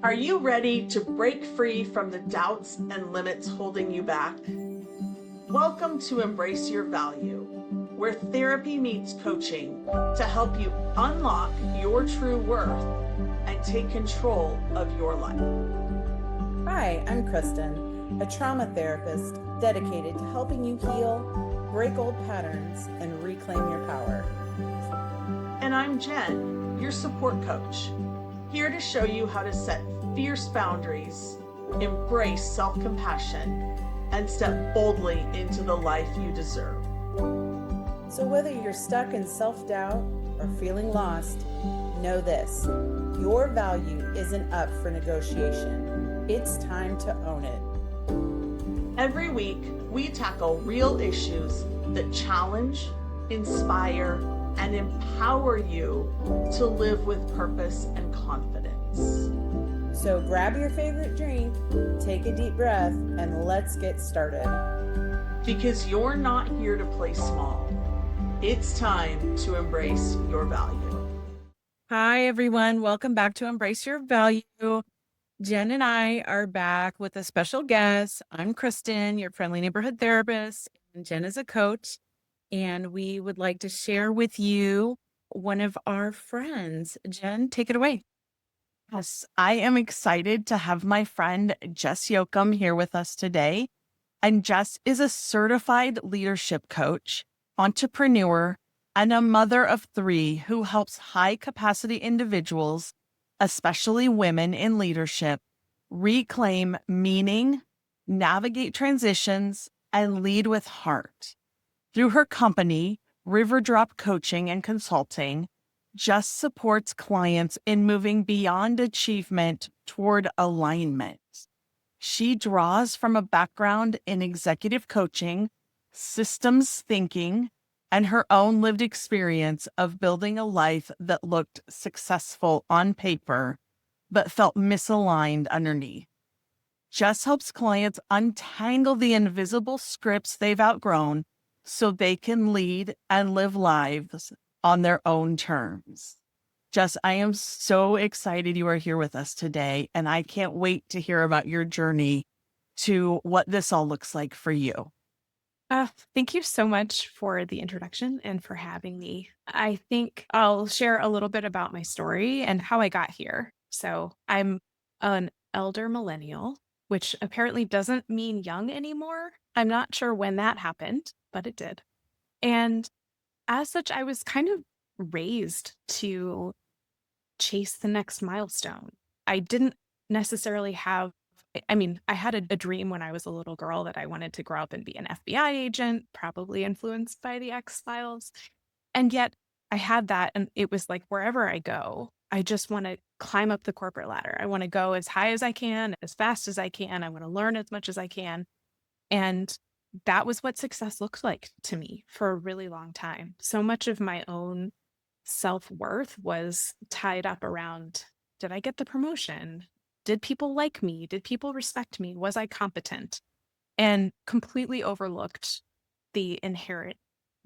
Are you ready to break free from the doubts and limits holding you back? Welcome to Embrace Your Value, where therapy meets coaching to help you unlock your true worth and take control of your life. Hi, I'm Kristen, a trauma therapist dedicated to helping you heal, break old patterns, and reclaim your power. And I'm Jen, your support coach, here to show you how to set fierce boundaries, embrace self-compassion, and step boldly into the life you deserve. So whether you're stuck in self-doubt or feeling lost, know this: your value isn't up for negotiation. It's time to own it. Every week, we tackle real issues that challenge, inspire, and empower you to live with purpose and confidence. So grab your favorite drink, take a deep breath, and let's get started. Because you're not here to play small. It's time to embrace your value. Hi, everyone. Welcome back to Embrace Your Value. Jen and I are back with a special guest. I'm Kristen, your friendly neighborhood therapist, and Jen is a coach. And we would like to share with you one of our friends. Jen, take it away. Yes, I am excited to have my friend Jess Yokum here with us today. And Jess is a certified leadership coach, entrepreneur, and a mother of three who helps high capacity individuals, especially women in leadership, reclaim meaning, navigate transitions, and lead with heart. Through her company, Riverdrop Coaching and Consulting, Jess supports clients in moving beyond achievement toward alignment. She draws from a background in executive coaching, systems thinking, and her own lived experience of building a life that looked successful on paper, but felt misaligned underneath. Jess helps clients untangle the invisible scripts they've outgrown so they can lead and live lives on their own terms. Jess, I am so excited you are here with us today, and I can't wait to hear about your journey to what this all looks like for you. Thank you so much for the introduction and for having me. I think I'll share a little bit about my story and how I got here. So I'm an elder millennial, which apparently doesn't mean young anymore. I'm not sure when that happened, but it did. And as such, I was kind of raised to chase the next milestone. I didn't necessarily have, I had a dream when I was a little girl that I wanted to grow up and be an FBI agent, probably influenced by the X-Files. And yet I had that, and it was like, wherever I go, I just want to climb up the corporate ladder. I want to go as high as I can, as fast as I can. I want to learn as much as I can. And that was what success looked like to me for a really long time. So much of my own self-worth was tied up around, did I get the promotion? Did people like me? Did people respect me? Was I competent? And completely overlooked the inherent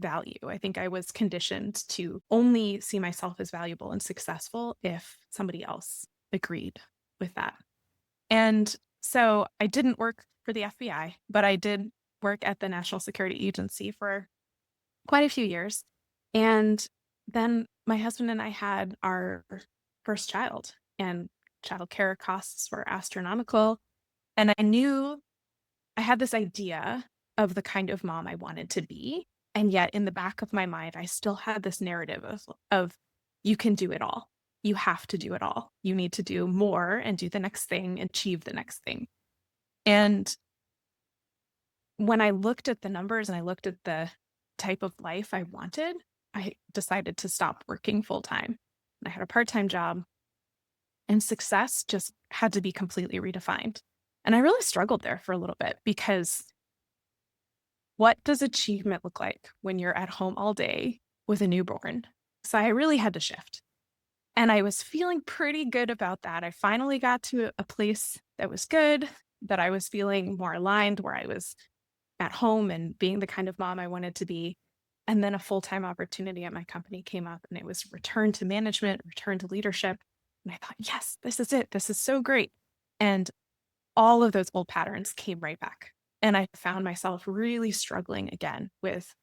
value. I think I was conditioned to only see myself as valuable and successful if somebody else agreed with that. And so I didn't work for the FBI, but I did work at the National Security Agency for quite a few years. And then my husband and I had our first child, and childcare costs were astronomical. And I knew I had this idea of the kind of mom I wanted to be. And yet in the back of my mind, I still had this narrative of you can do it all. You have to do it all. You need to do more and do the next thing, achieve the next thing. And when I looked at the numbers and I looked at the type of life I wanted, I decided to stop working full time. I had a part-time job, and success just had to be completely redefined. And I really struggled there for a little bit, because what does achievement look like when you're at home all day with a newborn? So I really had to shift. And I was feeling pretty good about that. I finally got to a place that was good, that I was feeling more aligned, where I was at home and being the kind of mom I wanted to be. And then a full-time opportunity at my company came up, and it was return to management, return to leadership. And I thought, yes, this is it. This is so great. And all of those old patterns came right back. And I found myself really struggling again with,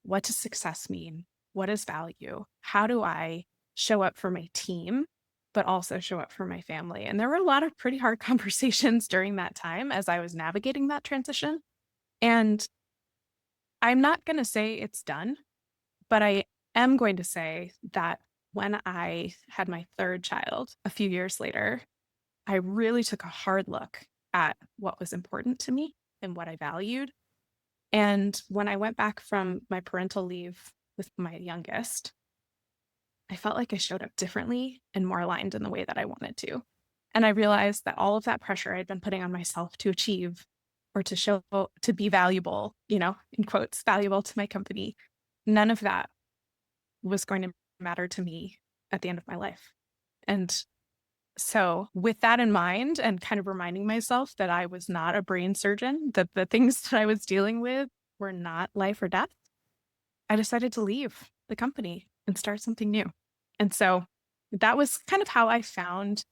what does success mean? What is value? How do I show up for my team, but also show up for my family? And there were a lot of pretty hard conversations during that time as I was navigating that transition. And I'm not going to say it's done, but I am going to say that when I had my third child a few years later, I really took a hard look at what was important to me and what I valued. And when I went back from my parental leave with my youngest, I felt like I showed up differently and more aligned in the way that I wanted to. And I realized that all of that pressure I'd been putting on myself to achieve or to show, to be valuable, in quotes, valuable to my company, none of that was going to matter to me at the end of my life. And so, with that in mind, and kind of reminding myself that I was not a brain surgeon, that the things that I was dealing with were not life or death, I decided to leave the company and start something new. And so, that was kind of how I found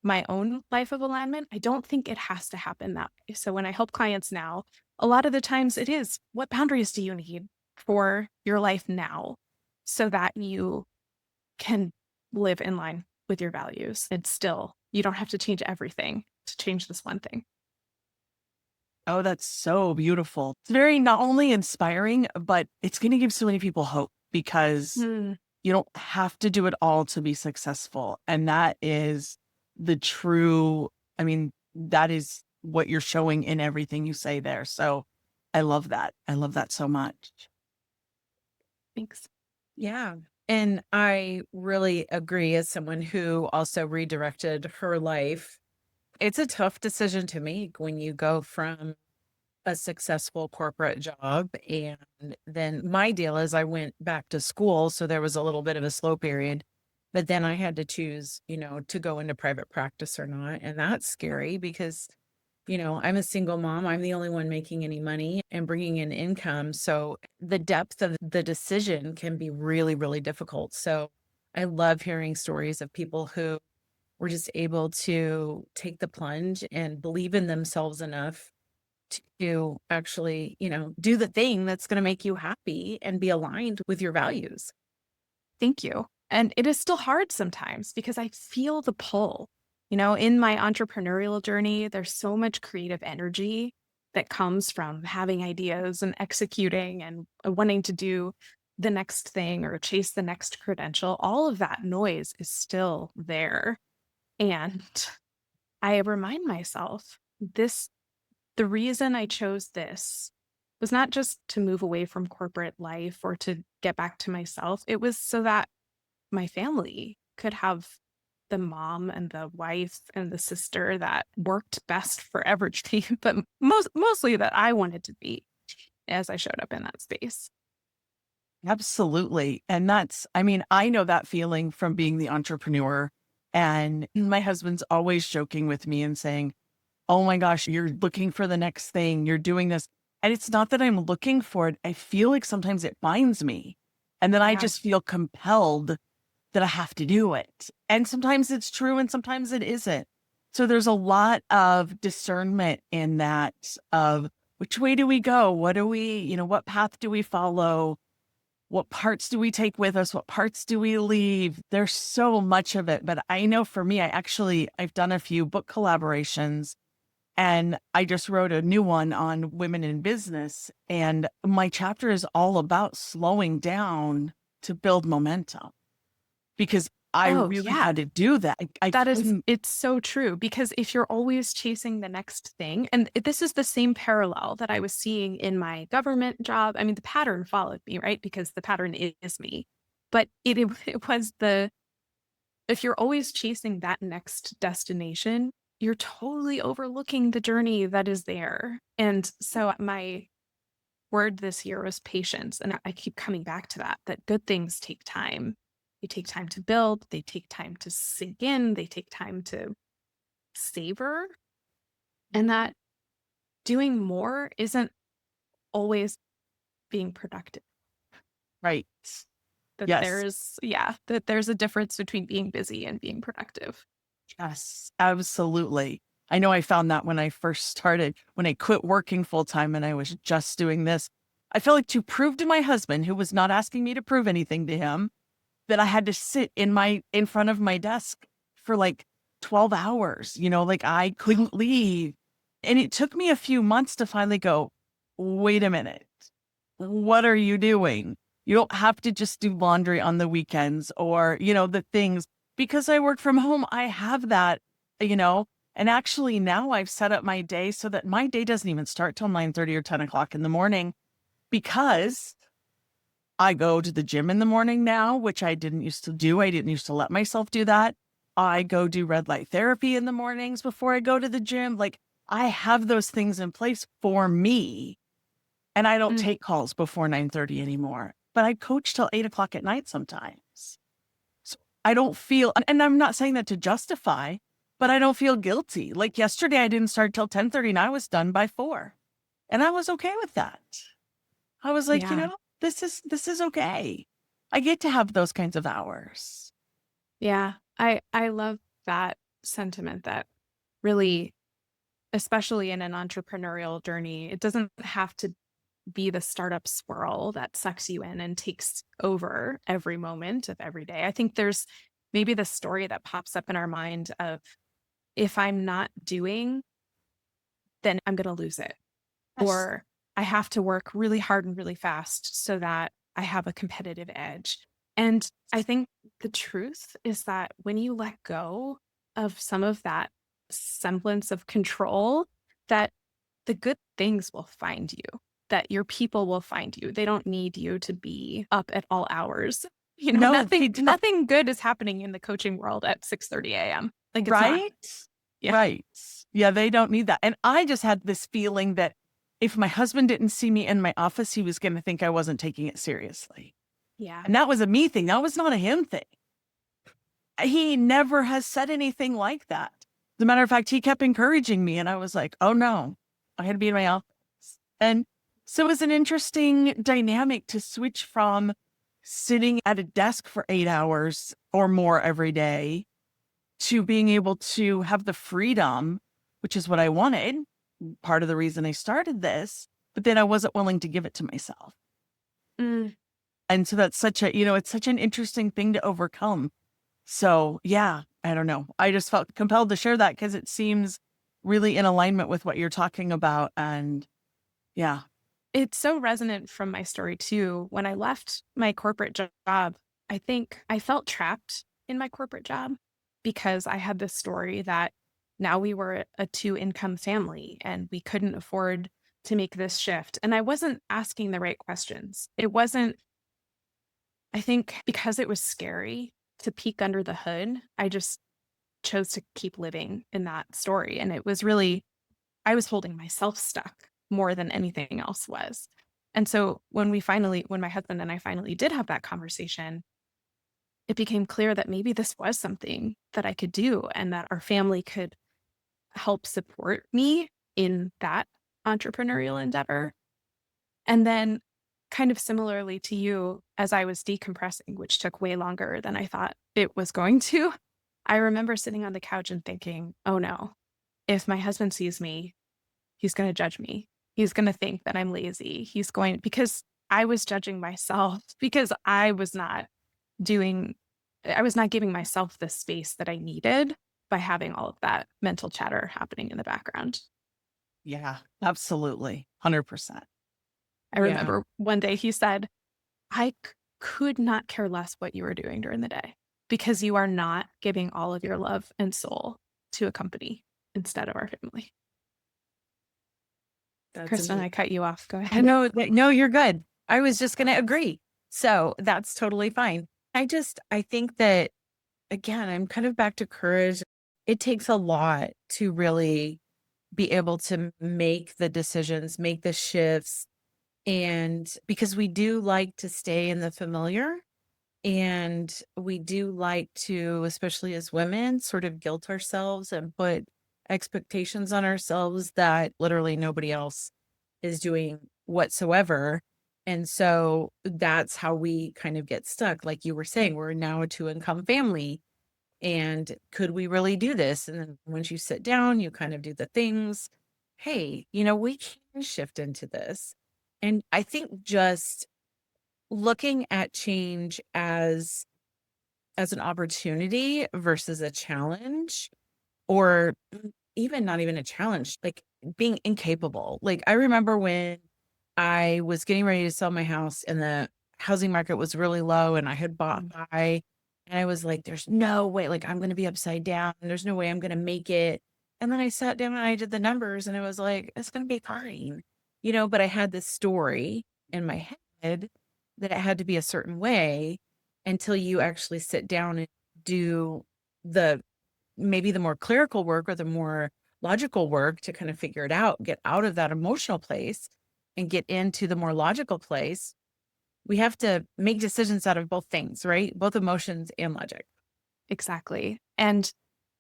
my own life of alignment. I don't think it has to happen that way. So, when I help clients now, a lot of the times it is, what boundaries do you need for your life now so that you can live in line with your values, and still you don't have to change everything to change this one thing. Oh, that's so beautiful. It's very not only inspiring, but it's going to give so many people hope because Mm, you don't have to do it all to be successful. And that is the true, I mean, that is what you're showing in everything you say there. So I love that. I love that so much. thanks. Yeah. And I really agree as someone who also redirected her life. It's a tough decision to make when you go from a successful corporate job. And then my deal is I went back to school. So there was a little bit of a slow period. But then I had to choose, to go into private practice or not. And that's scary because, I'm a single mom. I'm the only one making any money and bringing in income. So the depth of the decision can be really, really difficult. So I love hearing stories of people who were just able to take the plunge and believe in themselves enough to actually, do the thing that's going to make you happy and be aligned with your values. Thank you. And it is still hard sometimes because I feel the pull. In my entrepreneurial journey, there's so much creative energy that comes from having ideas and executing and wanting to do the next thing or chase the next credential. All of that noise is still there. And I remind myself, the reason I chose this was not just to move away from corporate life or to get back to myself. It was so that my family could have the mom and the wife and the sister that worked best for Evertree, but mostly that I wanted to be as I showed up in that space. Absolutely. And that's, I mean, I know that feeling from being the entrepreneur. And my husband's always joking with me and saying, oh my gosh, you're looking for the next thing, you're doing this. And it's not that I'm looking for it. I feel like sometimes it finds me. And then I Yeah. just feel compelled that I have to do it. And sometimes it's true and sometimes it isn't. So there's a lot of discernment in that of which way do we go? What do we, what path do we follow? What parts do we take with us? What parts do we leave? There's so much of it. But I know for me, I've done a few book collaborations and I just wrote a new one on women in business. And my chapter is all about slowing down to build momentum because I Oh, really yeah. had to do that. I That is, couldn't, it's so true because if you're always chasing the next thing, and this is the same parallel that I was seeing in my government job. I mean, the pattern followed me, right? Because the pattern is me. But it was if you're always chasing that next destination, you're totally overlooking the journey that is there. And so my word this year was patience. And I keep coming back to that good things take time. They take time to build, they take time to sink in, they take time to savor, and that doing more isn't always being productive. right. that Yes. that there's a difference between being busy and being productive. Yes, absolutely. I know I found that when I first started, when I quit working full time and I was just doing this, I felt like to prove to my husband, who was not asking me to prove anything to him, that I had to sit in front of my desk for like 12 hours, like I couldn't leave. And it took me a few months to finally go, wait a minute. What are you doing? You don't have to just do laundry on the weekends or, the things. Because I work from home, I have that, and actually now I've set up my day so that my day doesn't even start till 9:30 or 10 o'clock in the morning because I go to the gym in the morning now, which I didn't used to do. I didn't used to let myself do that. I go do red light therapy in the mornings before I go to the gym. Like I have those things in place for me. And I don't Mm. take calls before 9:30 anymore. But I coach till 8 o'clock at night sometimes. So I don't feel, and I'm not saying that to justify, but I don't feel guilty. Like yesterday, I didn't start till 10:30 and I was done by 4. And I was okay with that. I was like, Yeah. this is okay. I get to have those kinds of hours. Yeah. I love that sentiment that really, especially in an entrepreneurial journey, it doesn't have to be the startup swirl that sucks you in and takes over every moment of every day. I think there's maybe the story that pops up in our mind of if I'm not doing, then I'm going to lose it. Yes. Or I have to work really hard and really fast so that I have a competitive edge. And I think the truth is that when you let go of some of that semblance of control, that the good things will find you, that your people will find you. They don't need you to be up at all hours. No, they don't. Nothing good is happening in the coaching world at 6:30 a.m. Like it's not. Right? Yeah. Right. Yeah, they don't need that. And I just had this feeling that if my husband didn't see me in my office, he was going to think I wasn't taking it seriously. Yeah. And that was a me thing. That was not a him thing. He never has said anything like that. As a matter of fact, he kept encouraging me. And I was like, oh no, I had to be in my office. And so it was an interesting dynamic to switch from sitting at a desk for 8 hours or more every day to being able to have the freedom, which is what I wanted. Part of the reason I started this, but then I wasn't willing to give it to myself. Mm. And so that's such a, it's such an interesting thing to overcome. So yeah, I don't know. I just felt compelled to share that because it seems really in alignment with what you're talking about. And yeah. It's so resonant from my story too. When I left my corporate job, I think I felt trapped in my corporate job because I had this story that now we were a 2-income family and we couldn't afford to make this shift. And I wasn't asking the right questions. It wasn't, I think because it was scary to peek under the hood, I just chose to keep living in that story. And it was really, I was holding myself stuck more than anything else was. And so when my husband and I finally did have that conversation, it became clear that maybe this was something that I could do and that our family could help support me in that entrepreneurial endeavor. And then, kind of similarly to you, as I was decompressing, which took way longer than I thought it was going to, I remember sitting on the couch and thinking, oh no, if my husband sees me, he's going to judge me. He's going to think that I'm lazy. Because I was judging myself because I was not giving myself the space that I needed by having all of that mental chatter happening in the background. Yeah, absolutely. 100%. I remember one day he said, I could not care less what you were doing during the day because you are not giving all of your love and soul to a company instead of our family. Kristen, I cut you off. Go ahead. No, you're good. I was just going to agree. So that's totally fine. I think that, again, I'm kind of back to courage. It takes a lot to really be able to make the decisions, make the shifts. And because we do like to stay in the familiar and we do like to, especially as women, sort of guilt ourselves and put expectations on ourselves that literally nobody else is doing whatsoever. And so that's how we kind of get stuck. Like you were saying, we're now a two-income family. And could we really do this? And then once you sit down, you kind of do the things. Hey, we can shift into this. And I think just looking at change as an opportunity versus a challenge, or even not even a challenge, like being incapable. Like I remember when I was getting ready to sell my house and the housing market was really low and I had bought by, and I was like, there's no way, like I'm going to be upside down. There's no way I'm going to make it. And then I sat down and I did the numbers and it was like, it's going to be fine, but I had this story in my head that it had to be a certain way until you actually sit down and do the maybe the more clerical work or the more logical work to kind of figure it out, get out of that emotional place and get into the more logical place. We have to make decisions out of both things, right? Both emotions and logic. Exactly. And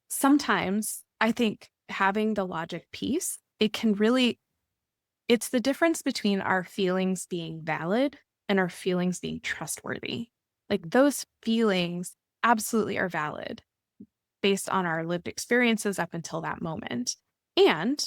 sometimes I think having the logic piece, it's the difference between our feelings being valid and our feelings being trustworthy. Like those feelings absolutely are valid based on our lived experiences up until that moment. And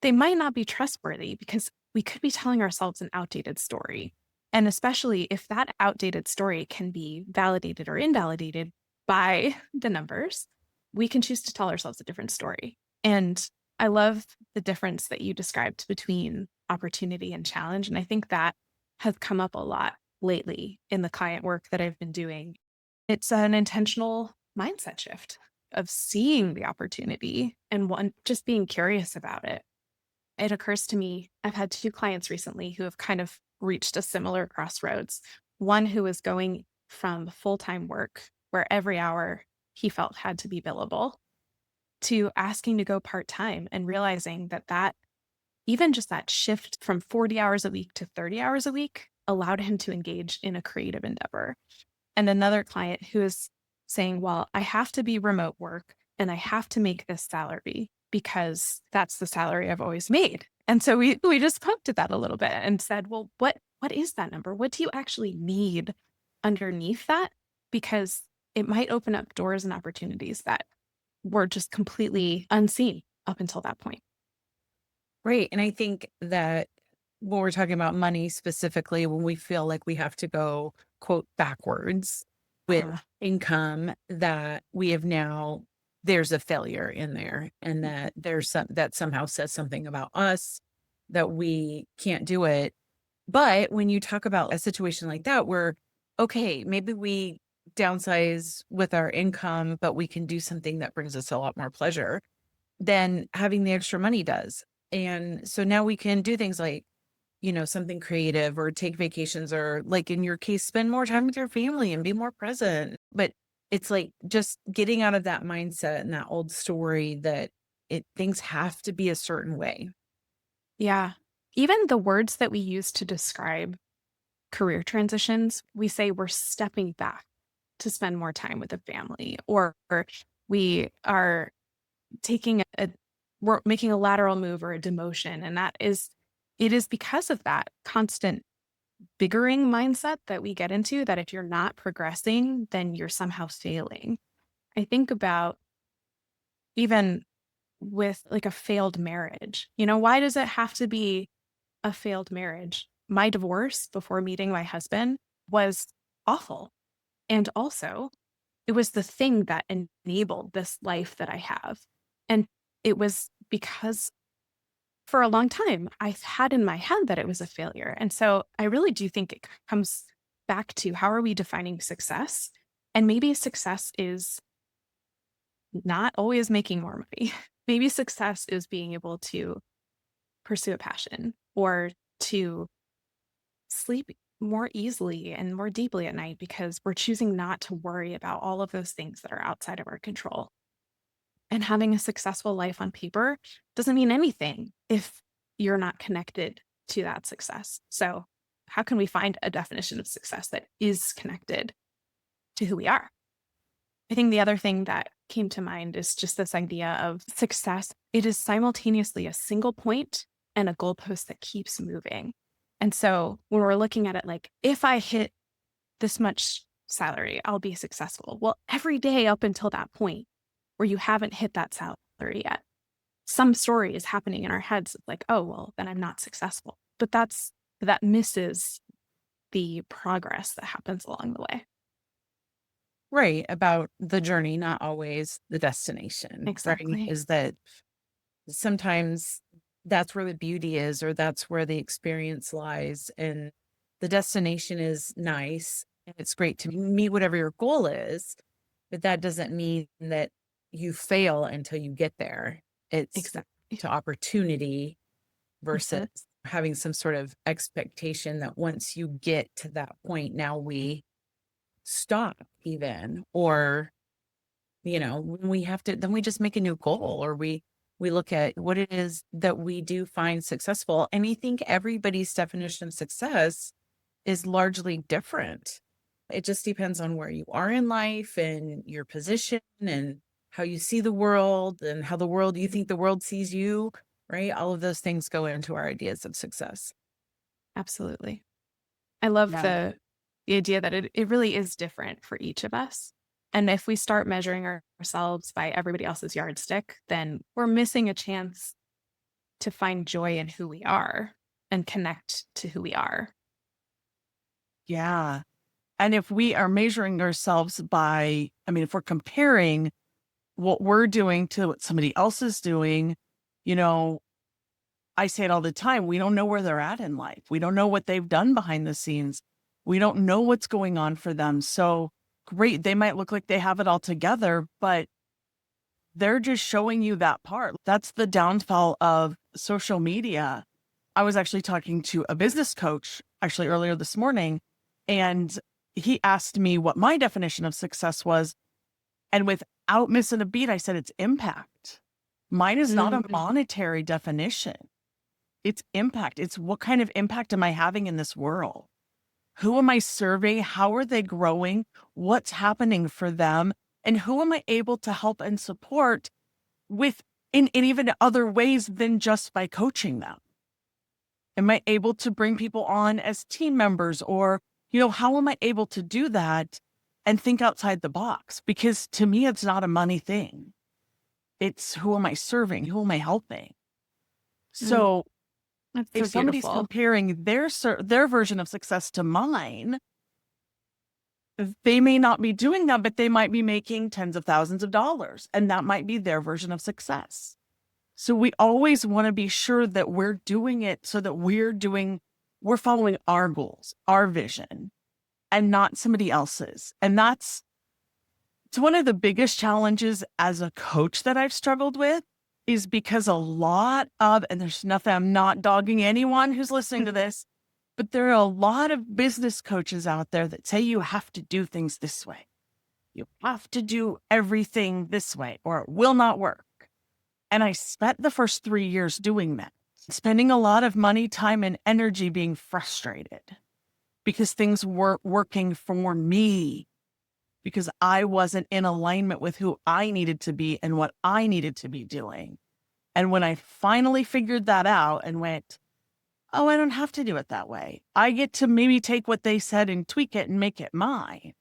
they might not be trustworthy because we could be telling ourselves an outdated story. And especially if that outdated story can be validated or invalidated by the numbers, we can choose to tell ourselves a different story. And I love the difference that you described between opportunity and challenge. And I think that has come up a lot lately in the client work that I've been doing. It's an intentional mindset shift of seeing the opportunity and just being curious about it. It occurs to me, I've had two clients recently who have kind of reached a similar crossroads. One who was going from full-time work, where every hour he felt had to be billable, to asking to go part-time and realizing that even just that shift from 40 hours a week to 30 hours a week allowed him to engage in a creative endeavor. And another client who is saying, well, I have to be remote work and I have to make this salary because that's the salary I've always made. And so we just poked at that a little bit and said, well, what is that number? What do you actually need underneath that? Because it might open up doors and opportunities that were just completely unseen up until that point. Right. And I think that when we're talking about money specifically, when we feel like we have to go, quote, backwards with income, that we have now, there's a failure in there, and that that somehow says something about us, that we can't do it. But when you talk about a situation like that, where, okay, maybe we downsize with our income, but we can do something that brings us a lot more pleasure than having the extra money does. And so now we can do things like, something creative, or take vacations, or like in your case, spend more time with your family and be more present. But it's like just getting out of that mindset and that old story that things have to be a certain way. Yeah. Even the words that we use to describe career transitions, we say we're stepping back to spend more time with the family, or we are we're making a lateral move or a demotion. And it is because of that constant biggering mindset that we get into, that if you're not progressing, then you're somehow failing. I think about even with like a failed marriage, why does it have to be a failed marriage? My divorce before meeting my husband was awful. And also, it was the thing that enabled this life that I have. And it was because for a long time, I had in my head that it was a failure. And so I really do think it comes back to, how are we defining success? And maybe success is not always making more money. Maybe success is being able to pursue a passion, or to sleep more easily and more deeply at night because we're choosing not to worry about all of those things that are outside of our control. And having a successful life on paper doesn't mean anything if you're not connected to that success. So, how can we find a definition of success that is connected to who we are? I think the other thing that came to mind is just this idea of success. It is simultaneously a single point and a goalpost that keeps moving. And so when we're looking at it, like, if I hit this much salary, I'll be successful. Well, every day up until that point where you haven't hit that salary yet, some story is happening in our heads. It's like, oh, well, then I'm not successful. But that misses the progress that happens along the way. Right. About the journey, not always the destination. Right. Exactly. Is that sometimes that's where the beauty is, or that's where the experience lies. And the destination is nice and it's great to meet whatever your goal is, but that doesn't mean that you fail until you get there. It's Exactly. to opportunity versus Mhm. having some sort of expectation that once you get to that point, now we stop even, or when we have to, then we just make a new goal, or we look at what it is that we do find successful. And I think everybody's definition of success is largely different. It just depends on where you are in life and your position and how you see the world and how you think the world sees you, right? All of those things go into our ideas of success. Absolutely. I love Yeah. the idea that it really is different for each of us. And if we start measuring ourselves by everybody else's yardstick, then we're missing a chance to find joy in who we are and connect to who we are. Yeah. And if we are measuring ourselves by, I mean, if we're comparing what we're doing to what somebody else is doing, you know, I say it all the time. We don't know where they're at in life. We don't know what they've done behind the scenes. We don't know what's going on for them. So great. They might look like they have it all together, but they're just showing you that part. That's the downfall of social media. I was actually talking to a business coach actually earlier this morning, and he asked me what my definition of success was. And without missing a beat, I said, it's impact. Mine is not a Mhm. monetary definition. It's impact. It's what kind of impact am I having in this world? Who am I serving? How are they growing? What's happening for them? And who am I able to help and support with in even other ways than just by coaching them? Am I able to bring people on as team members, or, how am I able to do that and think outside the box? Because to me, it's not a money thing. It's who am I serving? Who am I helping? Mm, So that's if so somebody's beautiful. comparing their version of success to mine, they may not be doing that, but they might be making tens of thousands of dollars, and that might be their version of success. So we always want to be sure that we're doing it so that we're following our goals, our vision, and not somebody else's. And it's one of the biggest challenges as a coach that I've struggled with, is because and there's nothing, I'm not dogging anyone who's listening to this, but there are a lot of business coaches out there that say you have to do things this way. You have to do everything this way or it will not work. And I spent the first 3 years doing that, spending a lot of money, time, and energy being frustrated because things weren't working for me, because I wasn't in alignment with who I needed to be and what I needed to be doing. And when I finally figured that out and went, oh, I don't have to do it that way, I get to maybe take what they said and tweak it and make it mine,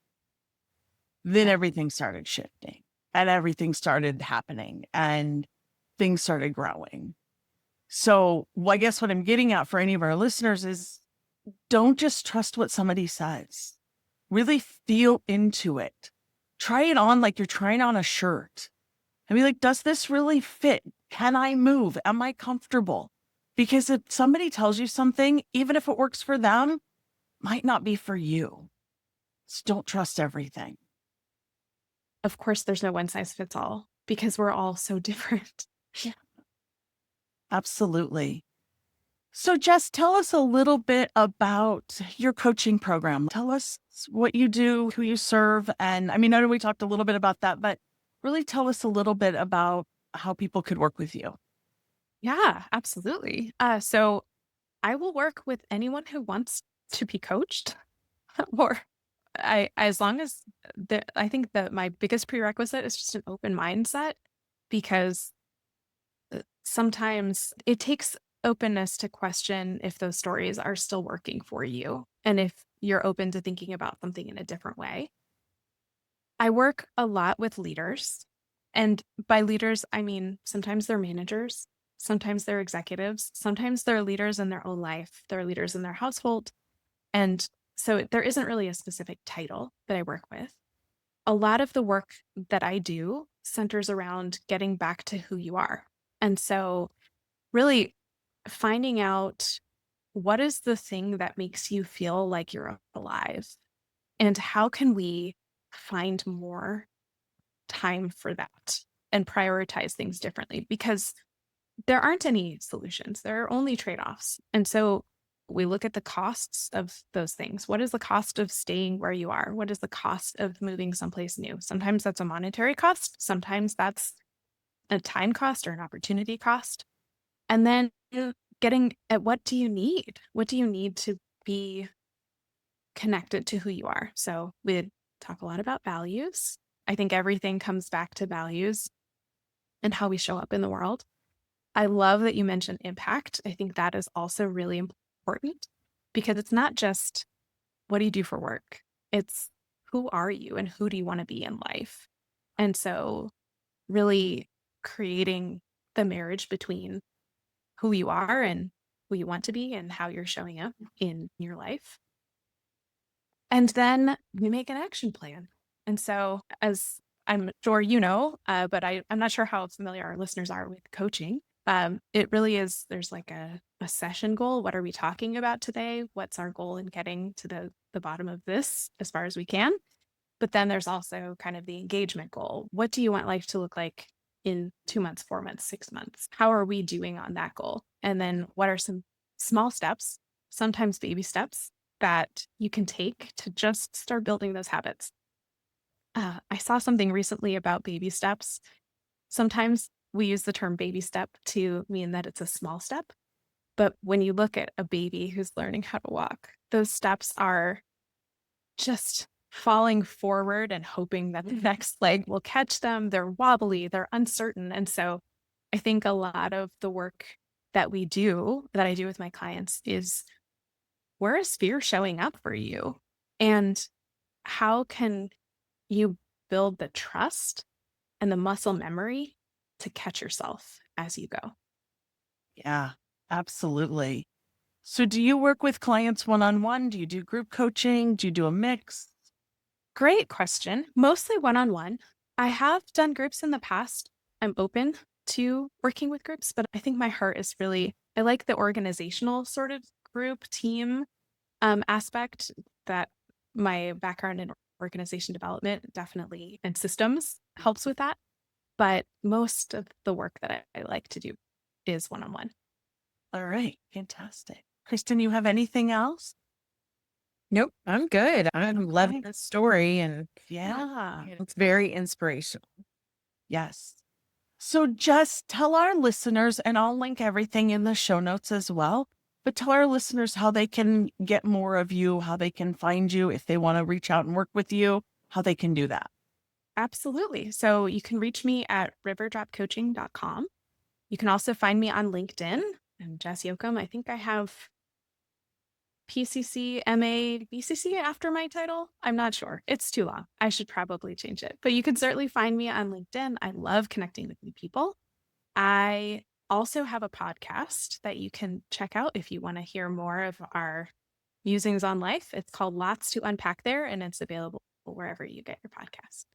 then everything started shifting and everything started happening and things started growing. So I guess what I'm getting at for any of our listeners is, don't just trust what somebody says. Really feel into it. Try it on like you're trying on a shirt. And be like, does this really fit? Can I move? Am I comfortable? Because if somebody tells you something, even if it works for them, might not be for you. So don't trust everything. Of course, there's no one size fits all because we're all so different. Yeah, absolutely. So Jess, tell us a little bit about your coaching program. Tell us what you do, who you serve. And I mean, I know we talked a little bit about that, but really tell us a little bit about how people could work with you. Yeah, absolutely. So I will work with anyone who wants to be coached, or as long as I think that my biggest prerequisite is just an open mindset, because sometimes it takes openness to question if those stories are still working for you and if you're open to thinking about something in a different way. I work a lot with leaders. And by leaders, I mean sometimes they're managers, sometimes they're executives, sometimes they're leaders in their own life, they're leaders in their household. And so there isn't really a specific title that I work with. A lot of the work that I do centers around getting back to who you are. And so, really finding out what is the thing that makes you feel like you're alive, and how can we find more time for that and prioritize things differently? Because there aren't any solutions, there are only trade offs. And so, we look at the costs of those things. What is the cost of staying where you are? What is the cost of moving someplace new? Sometimes that's a monetary cost, sometimes that's a time cost or an opportunity cost. And then getting at what do you need? What do you need to be connected to who you are? So we talk a lot about values. I think everything comes back to values and how we show up in the world. I love that you mentioned impact. I think that is also really important because it's not just what do you do for work? It's who are you and who do you want to be in life? And so, really creating the marriage between who you are and who you want to be and how you're showing up in your life. And then we make an action plan. And so, as I'm sure you know, but I'm not sure how familiar our listeners are with coaching. It really is, there's like a session goal. What are we talking about today? What's our goal in getting to the bottom of this as far as we can? But then there's also kind of the engagement goal. What do you want life to look like in 2 months, 4 months, 6 months? How are we doing on that goal? And then what are some small steps, sometimes baby steps, that you can take to just start building those habits? I saw something recently about baby steps. Sometimes we use the term baby step to mean that it's a small step. But when you look at a baby who's learning how to walk, those steps are just falling forward and hoping that the next leg will catch them. They're wobbly, they're uncertain. And so I think a lot of the work that we do, that I do with my clients, is where is fear showing up for you? And how can you build the trust and the muscle memory to catch yourself as you go? Yeah, absolutely. So do you work with clients one-on-one? Do you do group coaching? Do you do a mix? Great question. Mostly one-on-one. I have done groups in the past. I'm open to working with groups, but I think my heart is really, I like the organizational sort of group team aspect. That my background in organization development definitely, and systems, helps with that. But most of the work that I like to do is one-on-one. All right, fantastic. Kristen, you have anything else? Nope, I'm good. I'm loving Okay. this story, and Yeah. it's very inspirational. Yes. So just tell our listeners, and I'll link everything in the show notes as well, but tell our listeners how they can get more of you, how they can find you if they want to reach out and work with you, how they can do that. Absolutely. So you can reach me at riverdropcoaching.com. You can also find me on LinkedIn. I'm Jess Yokum. I think I have PCC, MA, BCC after my title. I'm not sure. It's too long. I should probably change it. But you can certainly find me on LinkedIn. I love connecting with new people. I also have a podcast that you can check out if you want to hear more of our musings on life. It's called Lots to Unpack There, and it's available wherever you get your podcast.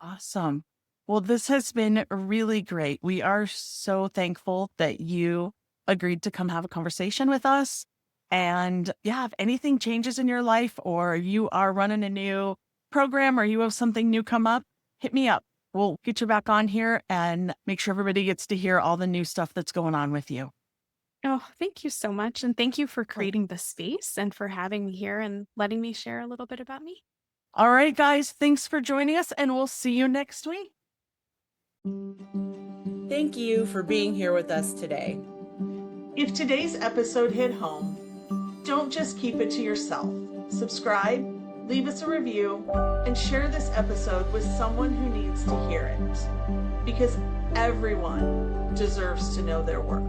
Awesome. Well, this has been really great. We are so thankful that you agreed to come have a conversation with us. And yeah, if anything changes in your life, or you are running a new program, or you have something new come up, hit me up. We'll get you back on here and make sure everybody gets to hear all the new stuff that's going on with you. Oh, thank you so much. And thank you for creating the space and for having me here and letting me share a little bit about me. All right, guys, thanks for joining us, and we'll see you next week. Thank you for being here with us today. If today's episode hit home, don't just keep it to yourself. Subscribe, leave us a review, and share this episode with someone who needs to hear it. Because everyone deserves to know their worth.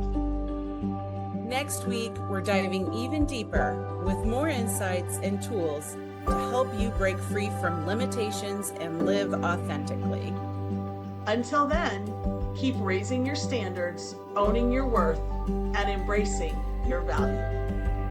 Next week, we're diving even deeper with more insights and tools to help you break free from limitations and live authentically. Until then, keep raising your standards, owning your worth, and embracing your value.